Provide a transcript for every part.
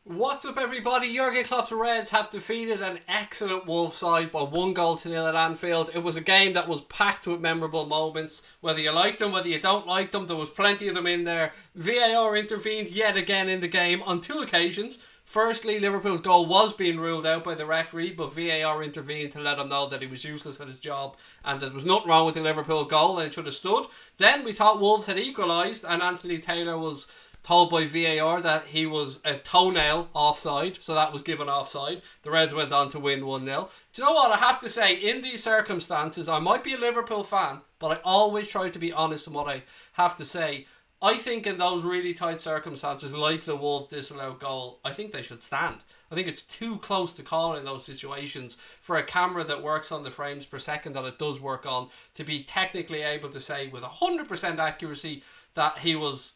What's up, everybody? Jurgen Klopp's Reds have defeated an excellent Wolves side by 1-0 at Anfield. It was a game that was packed with memorable moments. Whether you liked them, whether you don't like them, there was plenty of them in there. VAR intervened yet again in the game on two occasions. Firstly, Liverpool's goal was being ruled out by the referee, but VAR intervened to let him know that he was useless at his job and there was nothing wrong with the Liverpool goal and it should have stood. Then we thought Wolves had equalised and Anthony Taylor was told by VAR that he was a toenail offside, so that was given offside. The Reds went on to win 1-0. Do you know what? I have to say, in these circumstances, I might be a Liverpool fan, but I always try to be honest in what I have to say. I think in those really tight circumstances, like the Wolves disallowed goal, I think they should stand. I think it's too close to call in those situations for a camera that works on the frames per second that it does work on to be technically able to say with 100% accuracy that he was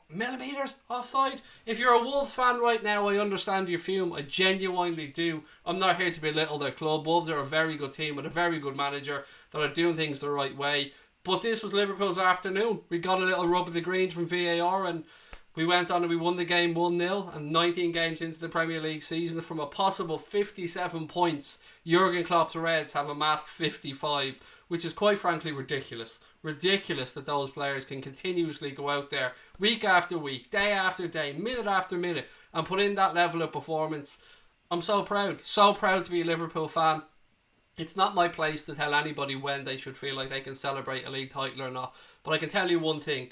millimeters offside. If you're a Wolves fan right now, I understand your fume. I genuinely do. I'm not here to belittle their club. Wolves are a very good team with a very good manager that are doing things the right way. But this was Liverpool's afternoon. We got a little rub of the green from VAR and we went on and we won the game 1-0, and 19 games into the Premier League season, from a possible 57 points, Jurgen Klopp's Reds have amassed 55, which is quite frankly ridiculous. Ridiculous that those players can continuously go out there week after week, day after day, minute after minute and put in that level of performance. I'm so proud to be a Liverpool fan. It's not my place to tell anybody when they should feel like they can celebrate a league title or not, but I can tell you one thing.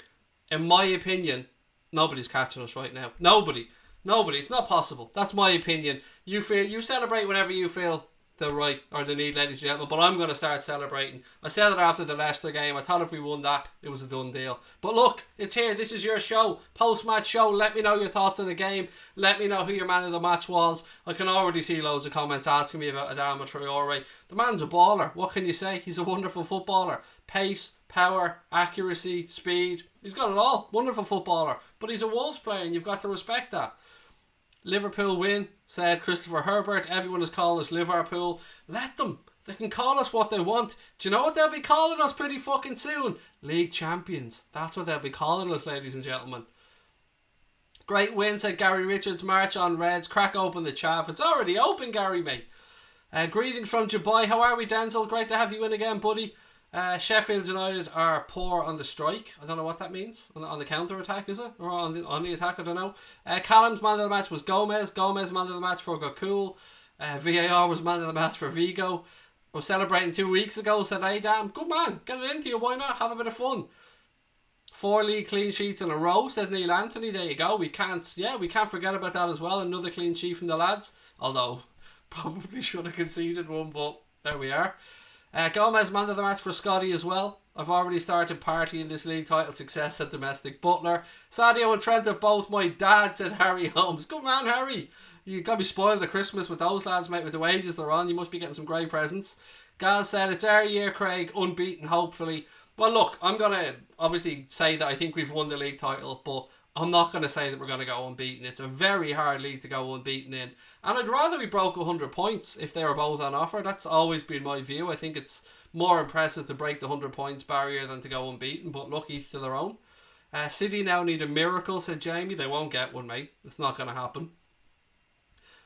In my opinion, nobody's catching us right now. Nobody. It's not possible. That's my opinion. You celebrate whenever you feel the right or the need, ladies and gentlemen, but I'm going to start celebrating. I said it after the Leicester game. I thought if we won that, it was a done deal. But look, it's here. This is your show, post-match show. Let me know your thoughts on the game. Let me know who your man of the match was. I can already see loads of comments asking me about Adama Traore. The man's a baller. What can you say? He's a wonderful footballer. Pace, power, accuracy, speed. He's got it all. Wonderful footballer. But he's a Wolves player and you've got to respect that. Liverpool win, said Christopher Herbert. Everyone is calling us Liverpool. Let them. They can call us what they want. Do you know what they'll be calling us pretty fucking soon? League champions. That's what they'll be calling us, ladies and gentlemen. Great win, said Gary Richards. March on Reds. Crack open the chaff. It's already open, Gary, mate. Greetings from Dubai. How are we, Denzel? Great to have you in again, buddy. Sheffield United are poor on the strike. I don't know what that means. On the counter-attack, is it? Or on the attack, I don't know. Callum's man of the match was Gomez. Gomez man of the match for Gokul. VAR was man of the match for Vigo. I was celebrating 2 weeks ago, said Adam. Good man, get it into you, why not? Have a bit of fun. 4 league clean sheets in a row, says Neil Anthony. There you go. We can't forget about that as well. Another clean sheet from the lads. Although, probably should have conceded one, but there we are. Gomez man of the match for Scotty as well. I've already started partying this league title success, said Domestic Butler. Sadio and Trent are both my dad, said Harry Holmes. Good man, Harry. You got to be spoiled at Christmas with those lads, mate, with the wages they're on. You must be getting some great presents. Gaz said, it's our year, Craig, unbeaten, hopefully. Well, look, I'm going to obviously say that I think we've won the league title, but I'm not going to say that we're going to go unbeaten. It's a very hard league to go unbeaten in. And I'd rather we broke 100 points if they were both on offer. That's always been my view. I think it's more impressive to break the 100 points barrier than to go unbeaten. But look, each to their own. City now need a miracle, said Jamie. They won't get one, mate. It's not going to happen.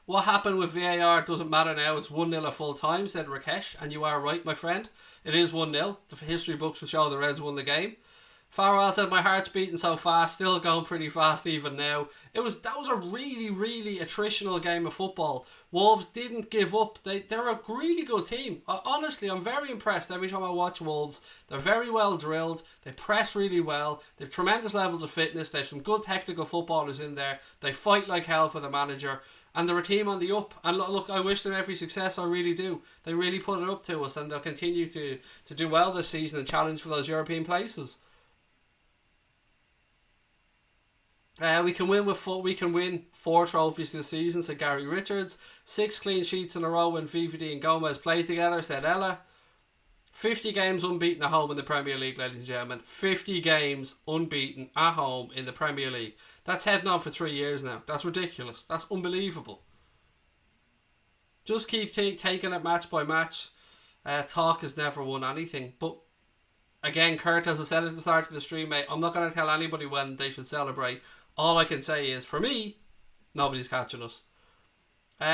What happened with VAR doesn't matter now. It's 1-0 at full time, said Rakesh. And you are right, my friend. It is 1-0. The history books will show the Reds won the game. Farrell said, my heart's beating so fast, still going pretty fast even now. That was a really, really attritional game of football. Wolves didn't give up. They're a really good team. Honestly, I'm very impressed every time I watch Wolves. They're very well drilled. They press really well. They have tremendous levels of fitness. They have some good technical footballers in there. They fight like hell for the manager. And they're a team on the up. And look, I wish them every success. I really do. They really put it up to us. And they'll continue to do well this season and challenge for those European places. We can win 4 trophies this season, said Gary Richards. 6 clean sheets in a row when VVD and Gomez play together, said Ella. 50 games unbeaten at home in the Premier League, ladies and gentlemen. 50 games unbeaten at home in the Premier League. That's heading on for 3 years now. That's ridiculous. That's unbelievable. Just keep taking it match by match. Talk has never won anything. But again, Kurt, as I said at the start of the stream, mate, I'm not going to tell anybody when they should celebrate. All I can say is, for me, Nobody's catching us.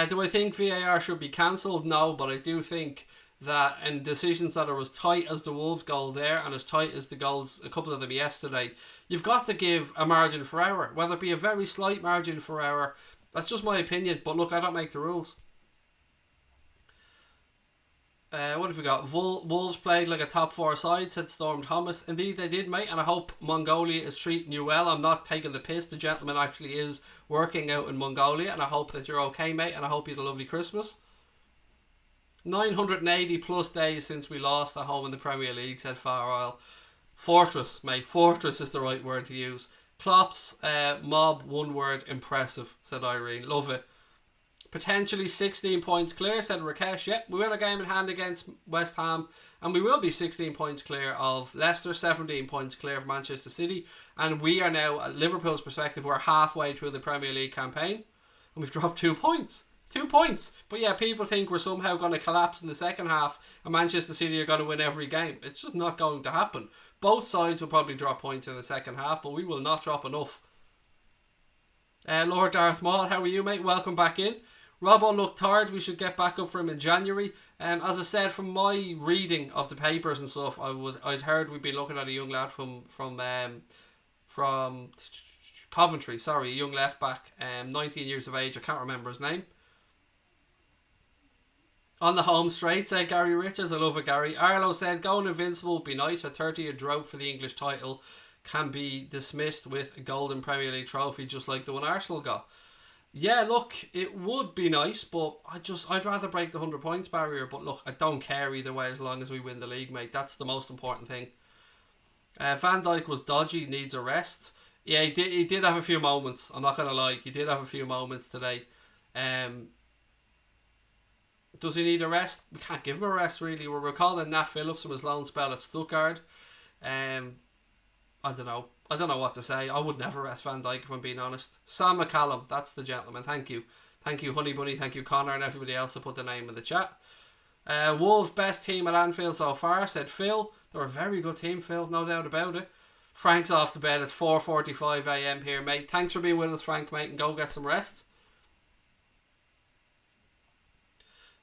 Do I think VAR should be cancelled? No, but I do think that in decisions that are as tight as the Wolves goal there and as tight as the goals, a couple of them yesterday, you've got to give a margin for error, whether it be a very slight margin for error. That's just my opinion, but look, I don't make the rules. What have we got? Wolves played like a top 4 side, said Storm Thomas. Indeed they did, mate, and I hope Mongolia is treating you well. I'm not taking the piss. The gentleman actually is working out in Mongolia, and I hope that you're okay, mate, and I hope you had a lovely Christmas. 980 plus days since we lost at home in the Premier League, said Far Fortress, mate. Fortress is the right word to use. Klopp's mob, one word, impressive, said Irene. Love it. Potentially 16 points clear, said Rakesh. Yep, we win a game in hand against West Ham, and we will be 16 points clear of Leicester, 17 points clear of Manchester City, and we are now, at Liverpool's perspective, we're halfway through the Premier League campaign, and we've dropped 2 points. 2 points. But yeah, people think we're somehow going to collapse in the second half and Manchester City are going to win every game. It's just not going to happen. Both sides will probably drop points in the second half, but we will not drop enough. Lord Darth Maul, how are you, mate? Welcome back in. Robbo looked tired. We should get back up for him in January. As I said, from my reading of the papers and stuff, I'd heard we'd be looking at a young lad from Coventry. Sorry, a young left back, 19 years of age. I can't remember his name. On the home straight, said Gary Richards. I love it, Gary. Arlo said, going invincible would be nice. A 30-year drought for the English title can be dismissed with a golden Premier League trophy, just like the one Arsenal got. Yeah, look, it would be nice, but I'd rather break the 100 points barrier. But look, I don't care either way as long as we win the league, mate. That's the most important thing. Van Dijk was dodgy, needs a rest. Yeah, he did have a few moments. I'm not going to lie. He did have a few moments today. Does he need a rest? We can't give him a rest, really. We're recalling Nat Phillips from his loan spell at Stuttgart. I don't know. I don't know what to say. I would never rest Van Dijk if I'm being honest. Sam McCallum, that's the gentleman. Thank you. Thank you, Honey Bunny. Thank you, Connor, and everybody else that put the name in the chat. Wolves' best team at Anfield so far, said Phil. They're a very good team, Phil. No doubt about it. Frank's off to bed. It's 4:45 a.m. here, mate. Thanks for being with us, Frank, mate, and go get some rest.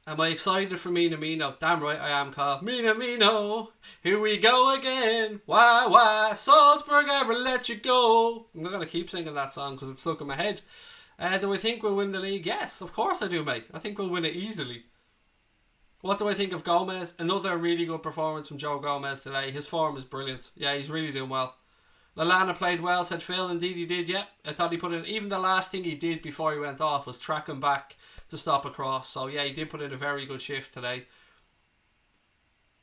Am I excited for Minamino? Damn right I am, Carl. Minamino, here we go again. Why, Salzburg ever let you go? I'm not going to keep singing that song because it's stuck in my head. Do I think we'll win the league? Yes, of course I do, mate. I think we'll win it easily. What do I think of Gomez? Another really good performance from Joe Gomez today. His form is brilliant. Yeah, he's really doing well. Lallana played well, said Phil. Indeed he did, yeah. I thought he put in, even the last thing he did before he went off was tracking back to stop a cross. So yeah, he did put in a very good shift today.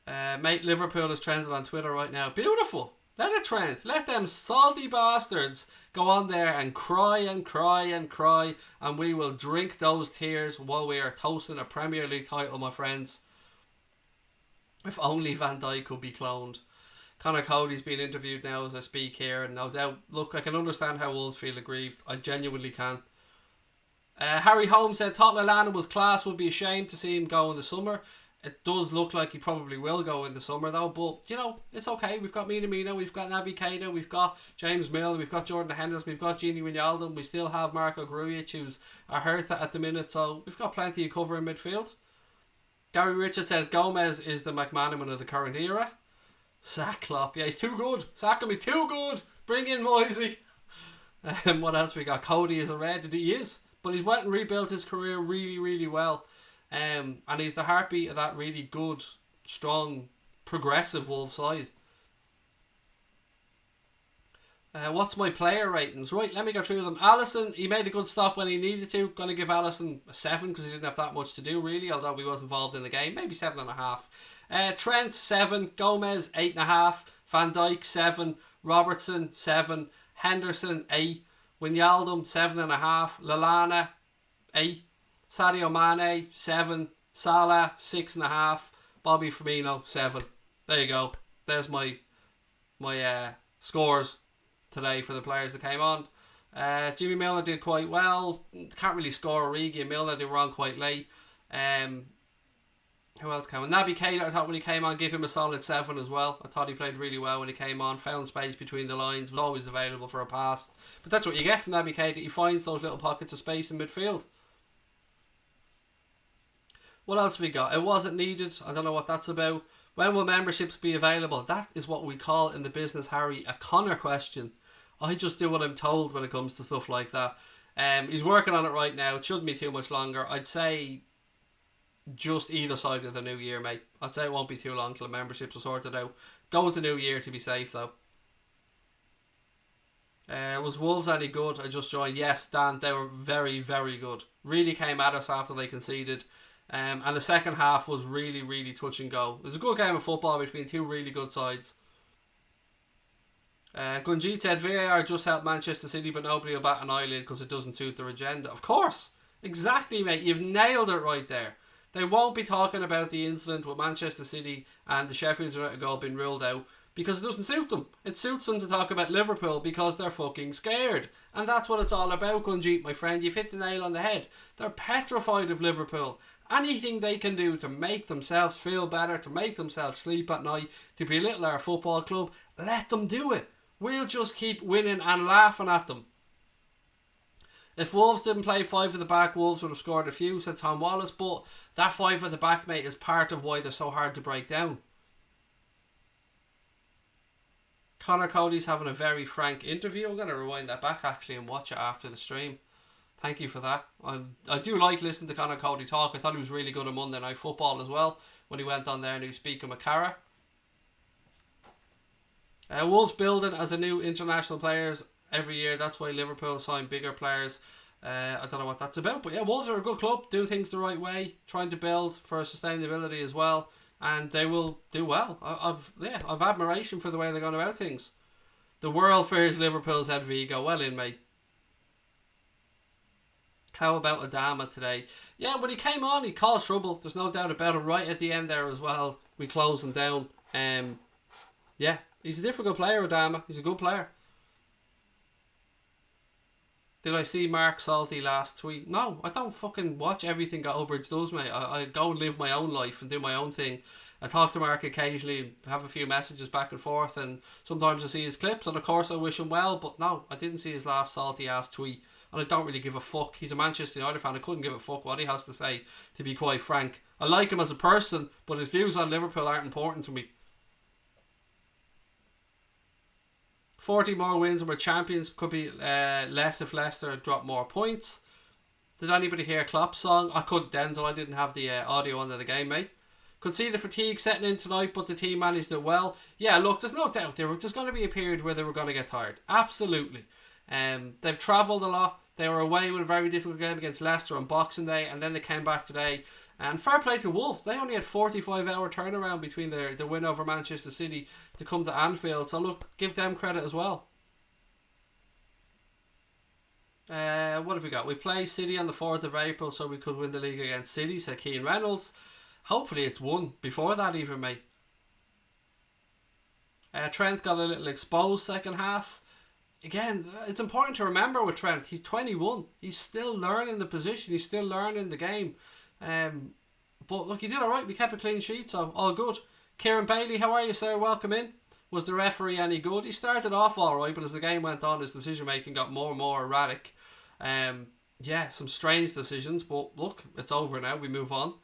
Mate, Liverpool is trending on Twitter right now. Beautiful. Let it trend. Let them salty bastards go on there and cry and cry and cry, and we will drink those tears while we are toasting a Premier League title, my friends. If only Van Dijk could be cloned. Connor Cody's being interviewed now as I speak here, and no doubt, look, I can understand how Wolves feel aggrieved. I genuinely can. Harry Holmes said, thought Lallana was class, would be ashamed to see him go in the summer. It does look like he probably will go in the summer though, but you know, it's okay. We've got Minamino, we've got Naby Keita, we've got James Milner, we've got Jordan Henderson, we've got Gini Wijnaldum, we still have Marco Grujic, who's a hurt at the minute, so we've got plenty of cover in midfield. Gary Richards said Gomez is the McManaman of the current era. Sack Klopp, yeah, he's too good. Sack him, he's too good. Bring in Moisey. What else we got? Cody is a red, he is, but he's went and rebuilt his career really, really well. And he's the heartbeat of that really good, strong, progressive Wolves side. What's my player ratings? Right, let me go through them. Alisson, he made a good stop when he needed to. Going to give Alisson a 7 because he didn't have that much to do really, although he was involved in the game. Maybe 7.5. Trent 7, Gomez 8.5, Van Dijk 7, Robertson 7, Henderson 8, Wijnaldum 7.5, Lallana 8, Sadio Mane 7, Salah 6.5, Bobby Firmino 7. There you go. There's my scores today for the players that came on. Jimmy Milner did quite well. Can't really score. Origi and Milner, they were on quite late. Who else came on? Naby Keita, I thought when he came on, give him a solid 7 as well. I thought he played really well when he came on. Found space between the lines, was always available for a pass. But that's what you get from Naby Keita. He finds those little pockets of space in midfield. What else have we got? It wasn't needed. I don't know what that's about. When will memberships be available? That is what we call in the business, Harry, a Connor question. I just do what I'm told when it comes to stuff like that. He's working on it right now. It shouldn't be too much longer. I'd say just either side of the new year, mate. I'd say it won't be too long till the memberships are sorted out. Go with the new year to be safe, though. Was Wolves any good? I just joined. Yes, Dan, they were very, very good. Really came at us after they conceded. And the second half was really, really touch and go. It was a good game of football between two really good sides. Gunjit said VAR just helped Manchester City, but nobody will bat an eyelid because it doesn't suit their agenda. Of course. Exactly, mate. You've nailed it right there. They won't be talking about the incident with Manchester City and the Sheffield United goal being ruled out because it doesn't suit them. It suits them to talk about Liverpool because they're fucking scared. And that's what it's all about, Gunjit, my friend. You've hit the nail on the head. They're petrified of Liverpool. Anything they can do to make themselves feel better, to make themselves sleep at night, to belittle our football club, let them do it. We'll just keep winning and laughing at them. If Wolves didn't play 5 at the back, Wolves would have scored a few, said Tom Wallace, but that 5 at the back, mate, is part of why they're so hard to break down. Connor Cody's having a very frank interview. I'm going to rewind that back actually and watch it after the stream. Thank you for that. I do like listening to Connor Cody talk. I thought he was really good on Monday Night Football as well when he went on there and he was speaking with Cara. Wolves building as a new international players every year. That's why Liverpool sign bigger players. I don't know what that's about, but yeah, Wolves are a good club, doing things the right way, trying to build for sustainability as well, and they will do well. I've admiration for the way they're going about things. The world fears Liverpool, said Vigo. Well in, mate. How about Adama today? Yeah, when he came on, he caused trouble. There's no doubt about it. Right at the end there as well, we closed him down. Yeah, he's a difficult player, Adama. He's a good player. Did I see Mark Salty last tweet? No, I don't fucking watch everything Goldbridge does, mate. I go and live my own life and do my own thing. I talk to Mark occasionally, have a few messages back and forth, and sometimes I see his clips, and of course I wish him well, but no, I didn't see his last salty ass tweet, and I don't really give a fuck. He's a Manchester United fan. I couldn't give a fuck what he has to say, to be quite frank. I like him as a person, but his views on Liverpool aren't important to me. 40 more wins and we're champions. Could be less if Leicester drop more points. Did anybody hear Klopp's song? I couldn't, Denzel. I didn't have the audio under the game, mate. Could see the fatigue setting in tonight, but the team managed it well. Yeah, look, there's no doubt there's going to be a period where they were going to get tired. Absolutely. They've travelled a lot. They were away with a very difficult game against Leicester on Boxing Day, and then they came back today. And fair play to Wolves. They only had 45-hour turnaround between their win over Manchester City to come to Anfield. So look, give them credit as well. What have we got? We play City on the 4th of April, so we could win the league against City, said Keane Reynolds. Hopefully it's won before that even, mate. Trent got a little exposed second half. Again, it's important to remember with Trent, he's 21. He's still learning the position. He's still learning the game. But look, he did alright. We kept a clean sheet, so all good. Kieran Bailey, how are you, sir? Welcome in. Was the referee any good? He started off alright, but as the game went on, his decision making got more and more erratic. Yeah, some strange decisions, but look, it's over now. We move on.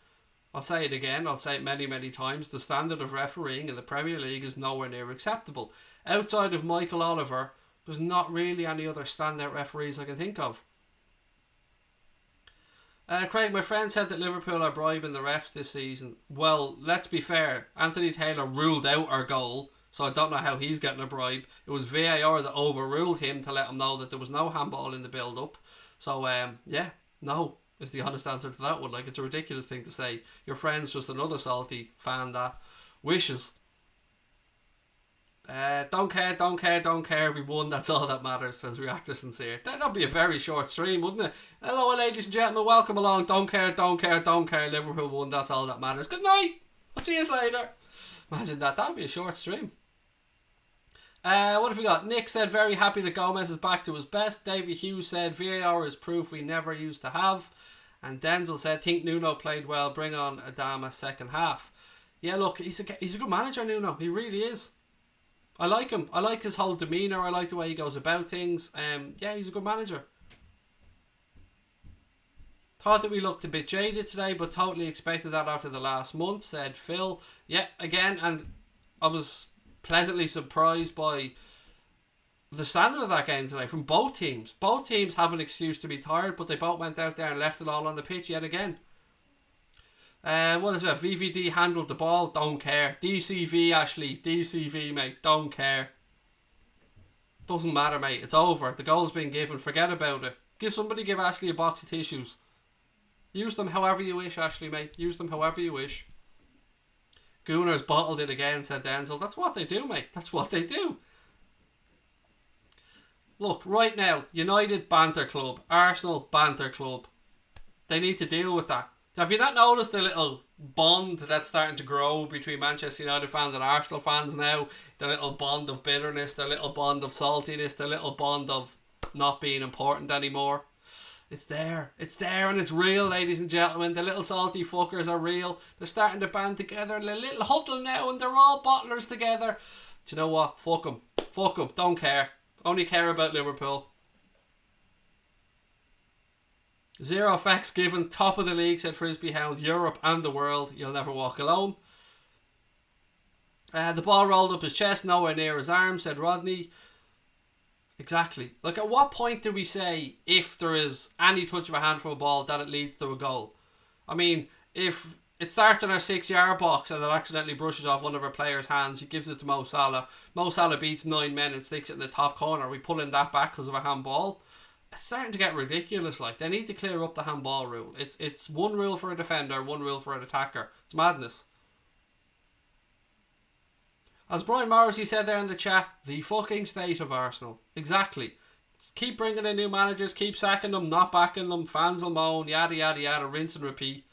I'll say it again, I'll say it many, many times. The standard of refereeing in the Premier League is nowhere near acceptable. Outside of Michael Oliver, there's not really any other standout referees I can think of. Craig, my friend said that Liverpool are bribing the refs this season. Well, let's be fair. Anthony Taylor ruled out our goal, so I don't know how he's getting a bribe. It was VAR that overruled him to let him know that there was no handball in the build-up. So, yeah, no is the honest answer to that one. Like, it's a ridiculous thing to say. Your friend's just another salty fan that wishes. Don't care. We won. That's all that matters, says Reactor Sincere. That'd be a very short stream, wouldn't it? Hello, ladies and gentlemen. Welcome along. Don't care. Liverpool won. That's all that matters. Good night. I'll see you later. Imagine that. That'd be a short stream. What have we got? Nick said, very happy that Gomez is back to his best. David Hughes said, VAR is proof we never used to have. And Denzel said, think Nuno played well, bring on Adama second half. Yeah, look, he's a good manager, Nuno. He really is. I like him. I like his whole demeanour. I like the way he goes about things. Yeah, he's a good manager. Thought that we looked a bit jaded today, but totally expected that after the last month, said Phil. Yeah, again, and I was pleasantly surprised by the standard of that game today from both teams. Both teams have an excuse to be tired, but they both went out there and left it all on the pitch yet again. What is it? VVD handled the ball, don't care. DCV, Ashley, DCV, mate, don't care. Doesn't matter, mate, it's over. The goal's been given, forget about it. Give Ashley a box of tissues. Use them however you wish, Ashley, mate. Use them however you wish. Gunners bottled it again, said Denzel. That's what they do, mate. That's what they do. Look, right now, United banter club, Arsenal banter club. They need to deal with that. Have you not noticed the little bond that's starting to grow between Manchester United fans and Arsenal fans now? The little bond of bitterness, the little bond of saltiness, the little bond of not being important anymore. It's there, and it's real, ladies and gentlemen. The little salty fuckers are real. They're starting to band together in a little huddle now, and they're all bottlers together. Do you know what? Fuck them, don't care. Only care about Liverpool. Zero facts given. Top of the league, said Frisbee Hound. Europe and the world. You'll never walk alone. The ball rolled up his chest, nowhere near his arm, said Rodney. Exactly. Like, at what point do we say, if there is any touch of a hand from a ball, that it leads to a goal? I mean, if it starts in our 6-yard box and it accidentally brushes off one of our players' hands, he gives it to Mo Salah. Mo Salah beats 9 men and sticks it in the top corner. We pulling that back because of a handball. It's starting to get ridiculous. Like, they need to clear up the handball rule. It's one rule for a defender, one rule for an attacker. It's madness. As Brian Morrissey said there in the chat, the fucking state of Arsenal. Exactly. Just keep bringing in new managers, keep sacking them, not backing them, fans will moan, yada yada yada, rinse and repeat.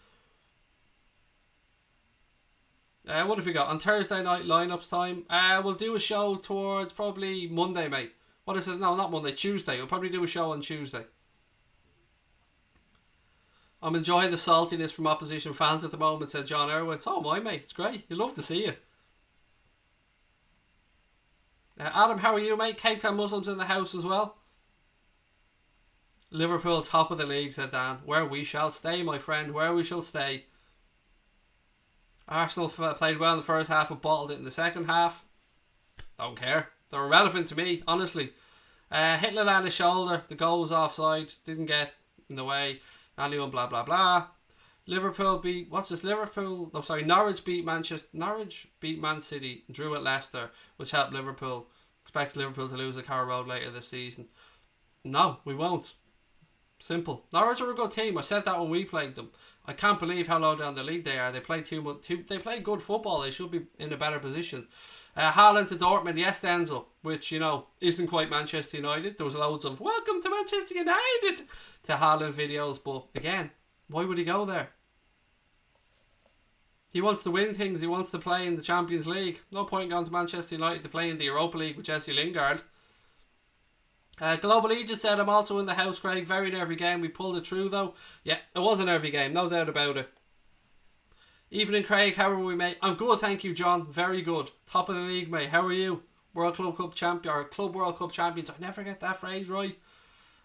What have we got? On Thursday night lineups time, we'll do a show towards probably Monday, mate. What is it? No, not Monday, Tuesday. We'll probably do a show on Tuesday. I'm enjoying the saltiness from opposition fans at the moment, said John Irwin. So am I, mate. It's great. You love to see you. Adam, how are you, mate? Cape Town Muslims in the house as well. Liverpool top of the league, said Dan. Where we shall stay, my friend. Where we shall stay. Arsenal played well in the first half and bottled it in the second half. Don't care. They're irrelevant to me, honestly. Hitler on his shoulder. The goal was offside. Didn't get in the way. Anyone, blah, blah, blah. Liverpool beat... What's this? Norwich beat Manchester... Norwich beat Man City. Drew at Leicester, which helped Liverpool. Expect Liverpool to lose at Carrow Road later this season. No, we won't. Simple. Norwich are a good team. I said that when we played them. I can't believe how low down the league they are. They play they play good football. They should be in a better position. Haaland to Dortmund, yes, Denzel, which, you know, isn't quite Manchester United. There was loads of welcome to Manchester United to Haaland videos, but again, why would he go there? He wants to win things. He wants to play in the Champions League. No point going to Manchester United to play in the Europa League with Jesse Lingard. Global Egypt said, I'm also in the house, Craig. Very nervy game. We pulled it through, though. Yeah, it was a nervy game. No doubt about it. Evening, Craig. How are we, mate? I'm good, thank you, John. Very good. Top of the league, mate. How are you? World Club Cup champion, or Club World Cup champions. I never get that phrase right.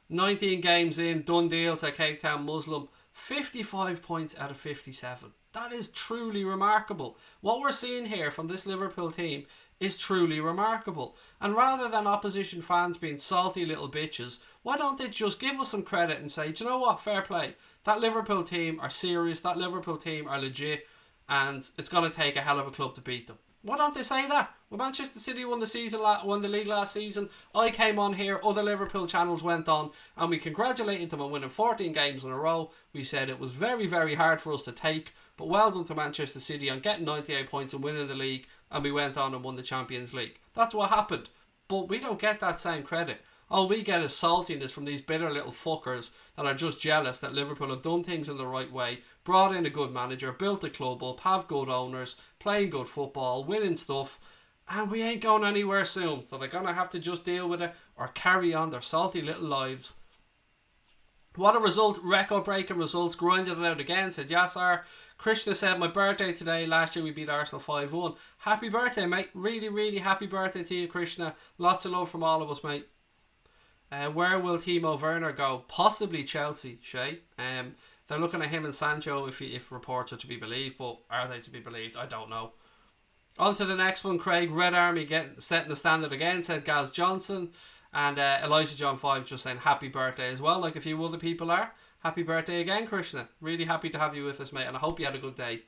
19 games in. Done deals at Cape Town Muslim. 55 points out of 57. That is truly remarkable. What we're seeing here from this Liverpool team is truly remarkable. And rather than opposition fans being salty little bitches, why don't they just give us some credit and say, do you know what, fair play. That Liverpool team are serious, that Liverpool team are legit, and it's going to take a hell of a club to beat them. Why don't they say that? When Manchester City won the league last season, I came on here, other Liverpool channels went on, and we congratulated them on winning 14 games in a row. We said it was very, very hard for us to take, but well done to Manchester City on getting 98 points and winning the league, and we went on and won the Champions League. That's what happened. But we don't get that same credit. All we get is saltiness from these bitter little fuckers that are just jealous that Liverpool have done things in the right way, brought in a good manager, built a club up, have good owners, playing good football, winning stuff, and we ain't going anywhere soon. So they're going to have to just deal with it or carry on their salty little lives. What a result, record-breaking results, grinded it out again, said Yassar. Krishna said, my birthday today, last year we beat Arsenal 5-1. Happy birthday, mate. Really, really happy birthday to you, Krishna. Lots of love from all of us, mate. Where will Timo Werner go? Possibly Chelsea, Shay. They're looking at him and Sancho if reports are to be believed, but are they to be believed? I don't know. On to the next one, Craig. Red Army setting the standard again, said Gaz Johnson. And Elijah John 5 just saying happy birthday as well, like a few other people are. Happy birthday again, Krishna. Really happy to have you with us, mate, and I hope you had a good day.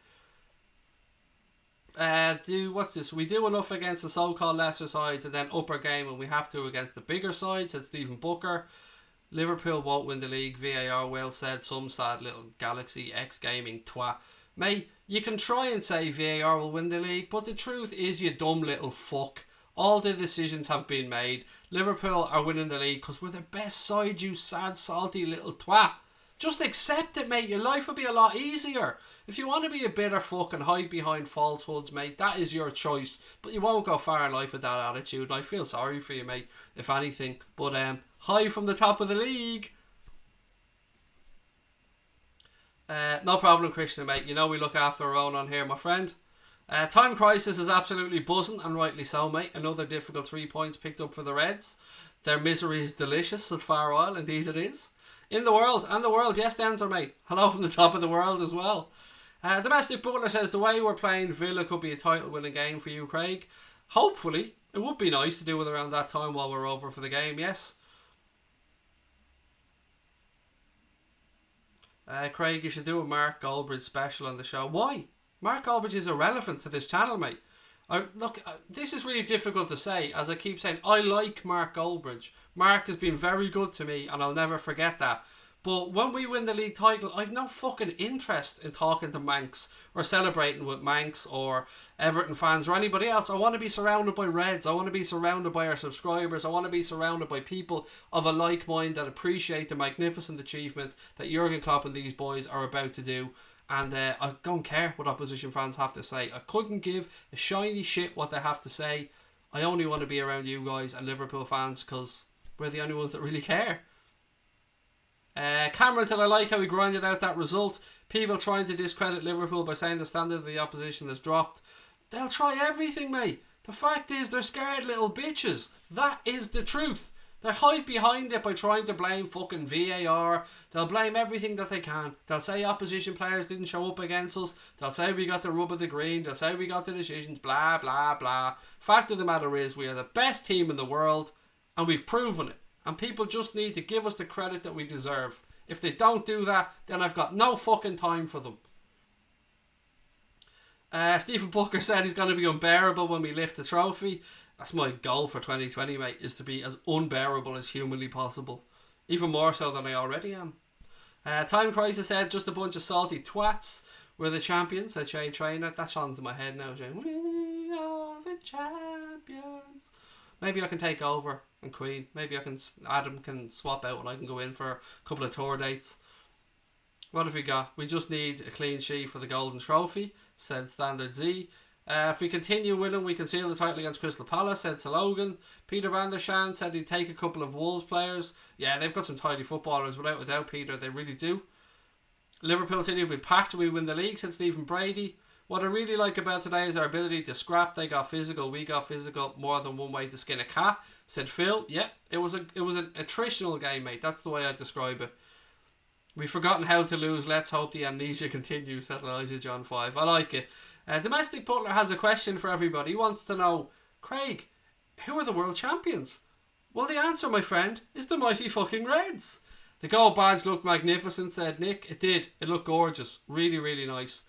What's this? We do enough against the so-called lesser sides and then upper game when we have to against the bigger sides, said Stephen Booker. Liverpool won't win the league, VAR will, said some sad little Galaxy X-Gaming twat. Mate, you can try and say VAR will win the league, but the truth is, you dumb little fuck. All the decisions have been made. Liverpool are winning the league because we're the best side, you sad, salty little twat. Just accept it, mate. Your life will be a lot easier. If you want to be a bitter fuck and hide behind falsehoods, mate, that is your choice. But you won't go far in life with that attitude. And I feel sorry for you, mate, if anything. But high from the top of the league. No problem, Christian, mate. You know we look after our own on here, my friend. Time crisis is absolutely buzzing, and rightly so, mate. Another difficult 3 points picked up for the Reds. Their misery is delicious at Far Isle, indeed it is. In the world, yes, Denzer, mate. Hello from the top of the world as well. Domestic Butler says the way we're playing, Villa could be a title-winning game for you, Craig. Hopefully, it would be nice to do it around that time while we're over for the game, yes. Craig, you should do a Mark Goldbridge special on the show. Why? Mark Goldbridge is irrelevant to this channel, mate. This is really difficult to say. As I keep saying, I like Mark Goldbridge. Mark has been very good to me, and I'll never forget that. But when we win the league title, I've no fucking interest in talking to Manx or celebrating with Manx or Everton fans or anybody else. I want to be surrounded by Reds. I want to be surrounded by our subscribers. I want to be surrounded by people of a like mind that appreciate the magnificent achievement that Jurgen Klopp and these boys are about to do. And I don't care what opposition fans have to say. I couldn't give a shiny shit what they have to say. I only want to be around you guys and Liverpool fans because we're the only ones that really care. Cameron said, I like how he grinded out that result. People trying to discredit Liverpool by saying the standard of the opposition has dropped. They'll try everything, mate. The fact is they're scared little bitches. That is the truth. They hide behind it by trying to blame fucking VAR. They'll blame everything that they can. They'll say opposition players didn't show up against us. They'll say we got the rub of the green. They'll say we got the decisions. Blah, blah, blah. Fact of the matter is we are the best team in the world and we've proven it. And people just need to give us the credit that we deserve. If they don't do that, then I've got no fucking time for them. Stephen Booker said he's going to be unbearable when we lift the trophy. That's my goal for 2020, mate, is to be as unbearable as humanly possible. Even more so than I already am. Time Crisis said, just a bunch of salty twats. We're the champions, said Shay Trainer. That song's in my head now, Jay. We are the champions. Maybe I can take over and Queen. Maybe Adam can swap out and I can go in for a couple of tour dates. What have we got? We just need a clean sheet for the Golden Trophy, said Standard Z. If we continue winning, we can seal the title against Crystal Palace, said Logan. Peter van der Shan said he'd take a couple of Wolves players. Yeah, they've got some tidy footballers, without a doubt, Peter. They really do. Liverpool City will be packed when we win the league, said Stephen Brady. What I really like about today is our ability to scrap. They got physical, we got physical. More than one way to skin a cat, said Phil. Yeah, it was an attritional game, mate. That's the way I describe it. We've forgotten how to lose. Let's hope the amnesia continues, said Elijah John 5. I like it. Domestic Butler has a question for everybody. He wants to know, Craig, who are the world champions? Well, the answer, my friend, is the mighty fucking Reds. The gold badge looked magnificent, said Nick. It did. It looked gorgeous. Really, really nice.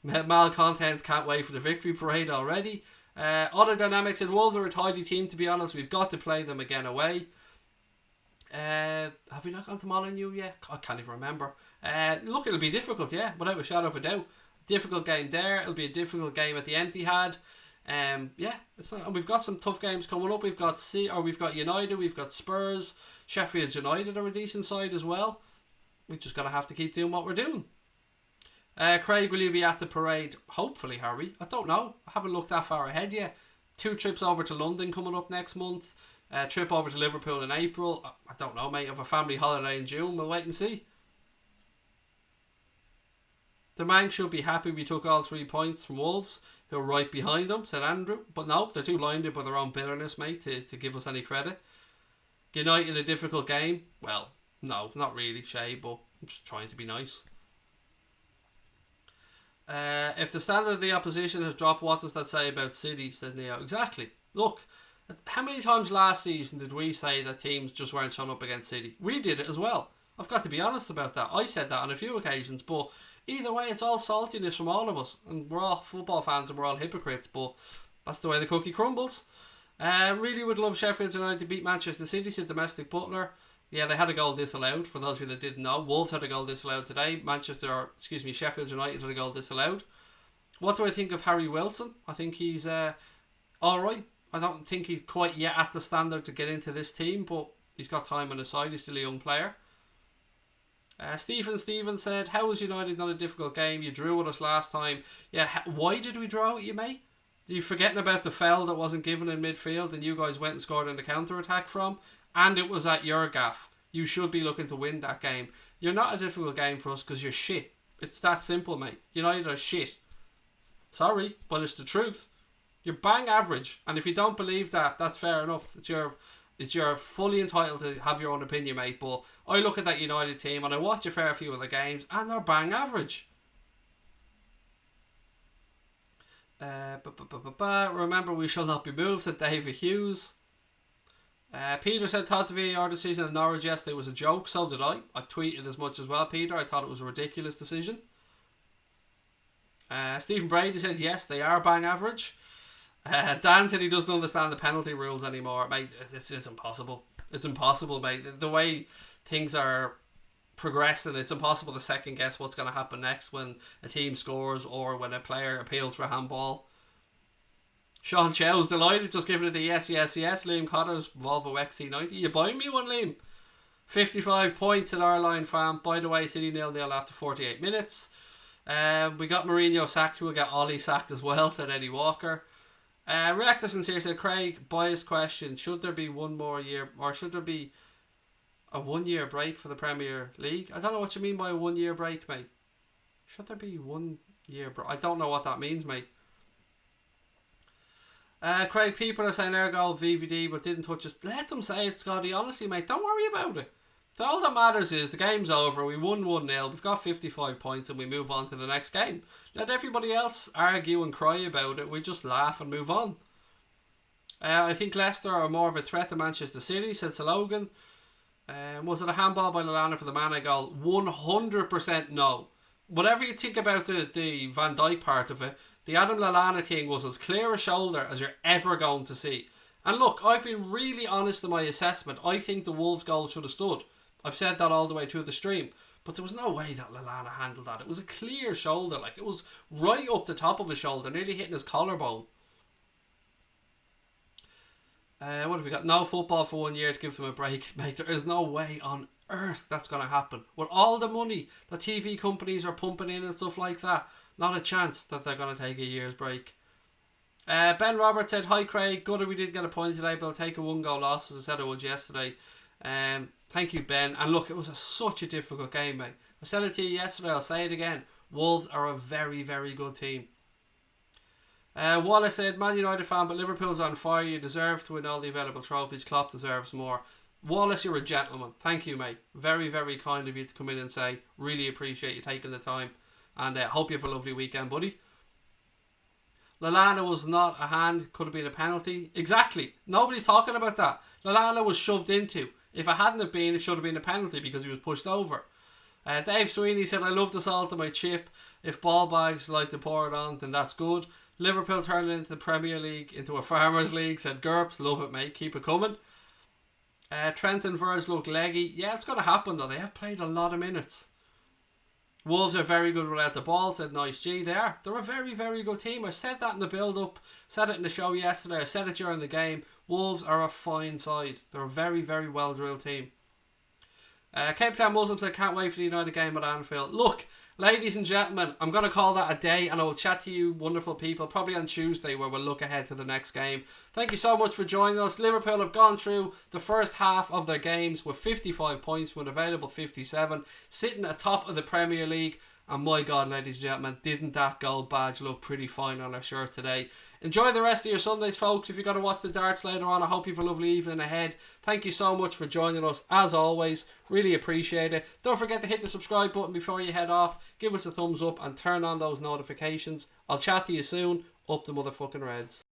Malcontent can't wait for the victory parade already. Other dynamics said Wolves are a tidy team, to be honest. We've got to play them again away. Have we not gone to Molyneux yet? I can't even remember. Look, it'll be difficult, yeah, without a shadow of a doubt. Difficult game there. It'll be a difficult game at the Etihad. Yeah, we've got some tough games coming up. We've got United, we've got Spurs, Sheffield United are a decent side as well. We just gotta have to keep doing what we're doing. Craig, will you be at the parade? Hopefully, Harry. I don't know. I haven't looked that far ahead yet. 2 trips over to London coming up next month. Trip over to Liverpool in April. I don't know, mate. Have a family holiday in June. We'll wait and see. The Manx should be happy we took all 3 points from Wolves, who are right behind them, said Andrew. But no, they're too blinded by their own bitterness, mate, to give us any credit. United a difficult game? Well, no, not really, Shay, but I'm just trying to be nice. If the standard of the opposition has dropped, what does that say about City, said Neo. Exactly. Look, how many times last season did we say that teams just weren't showing up against City? We did it as well. I've got to be honest about that. I said that on a few occasions, but either way, it's all saltiness from all of us. And we're all football fans and we're all hypocrites, but that's the way the cookie crumbles. Really would love Sheffield United to beat Manchester City, said Domestic Butler. Yeah, they had a goal disallowed, for those of you that didn't know. Wolves had a goal disallowed today. Sheffield United had a goal disallowed. What do I think of Harry Wilson? I think he's alright. I don't think he's quite yet at the standard to get into this team, but he's got time on his side. He's still a young player. Stephen said, how was United not a difficult game? You drew with us last time. Yeah, why did we draw with you, mate? Are you forgetting about the foul that wasn't given in midfield and you guys went and scored in the counter-attack from? And it was at your gaff. You should be looking to win that game. You're not a difficult game for us because you're shit. It's that simple, mate. United are shit. Sorry, but it's the truth. You're bang average. And if you don't believe that, that's fair enough. It's your fully entitled to have your own opinion, mate. But I look at that United team and I watch a fair few of the games and they're bang average. Remember, we shall not be moved, said David Hughes. Peter said, thought the VAR decision at Norwich yesterday was a joke. So did I. I tweeted as much as well, Peter. I thought it was a ridiculous decision. Stephen Brady said, yes, they are bang average. Dan said he doesn't understand the penalty rules anymore. Mate, it's impossible. It's impossible, mate. The way things are progressing, it's impossible to second guess what's going to happen next when a team scores or when a player appeals for a handball. Sean Chow's delighted, just giving it a yes. Liam Cotter's Volvo XC90. You buying me one, Liam? 55 points in our line, fam. By the way, City 0-0 after 48 minutes. We got Mourinho sacked. We'll get Ollie sacked as well, said Eddie Walker. Reckless here said, Craig, biased question. Should there be one more year, or should there be a 1 year break for the Premier League? I don't know what you mean by a 1 year break, mate. Should there be 1 year break? I don't know what that means, mate. Craig, people are saying air goal VVD but didn't touch us. Let them say it, Scotty. Honestly, mate, don't worry about it. So all that matters is the game's over. We won 1-0. We've got 55 points and we move on to the next game. Let everybody else argue and cry about it. We just laugh and move on. I think Leicester are more of a threat to Manchester City, said Logan. Was it a handball by Lallana for the Mane goal? 100% no. Whatever you think about the Van Dijk part of it, the Adam Lallana thing was as clear a shoulder as you're ever going to see. And look, I've been really honest in my assessment. I think the Wolves goal should have stood. I've said that all the way through the stream. But there was no way that Lallana handled that. It was a clear shoulder. Like, it was right up the top of his shoulder, nearly hitting his collarbone. What have we got? No football for 1 year to give them a break. Mate, there is no way on earth that's going to happen. With all the money that TV companies are pumping in and stuff like that, not a chance that they're going to take a year's break. Ben Roberts said, hi Craig, good that we did get a point today, but I'll take a 1-goal loss as I said I would yesterday. Thank you, Ben. And look, it was such a difficult game, mate. I said it to you yesterday, I'll say it again. Wolves are a very, very good team. Wallace said, Man United fan, but Liverpool's on fire. You deserve to win all the available trophies. Klopp deserves more. Wallace, you're a gentleman. Thank you, mate. Very, very kind of you to come in and say, really appreciate you taking the time. And hope you have a lovely weekend, buddy. Lallana was not a hand, could have been a penalty. Exactly. Nobody's talking about that. Lallana was shoved into. If it hadn't have been, it should have been a penalty because he was pushed over. Dave Sweeney said, I love the salt on my chip. If ball bags like to pour it on, then that's good. Liverpool turned into the Premier League into a Farmers League, said GURPS. Love it, mate. Keep it coming. Trent and Verge look leggy. Yeah, it's going to happen though. They have played a lot of minutes. Wolves are very good without the ball, said Nice G. They're a very, very good team. I said that in the build-up, said it in the show yesterday, I said it during the game. Wolves are a fine side. They're a very, very well-drilled team. Cape Town Muslims, I can't wait for the United game at Anfield. Look, ladies and gentlemen, I'm going to call that a day, and I will chat to you wonderful people probably on Tuesday, where we'll look ahead to the next game. Thank you so much for joining us. Liverpool have gone through the first half of their games with 55 points from an available 57, sitting atop of the Premier League. And my God, ladies and gentlemen, didn't that gold badge look pretty fine on our shirt today? Enjoy the rest of your Sundays, folks. If you've got to watch the darts later on, I hope you have a lovely evening ahead. Thank you so much for joining us, as always. Really appreciate it. Don't forget to hit the subscribe button before you head off. Give us a thumbs up and turn on those notifications. I'll chat to you soon. Up the motherfucking Reds.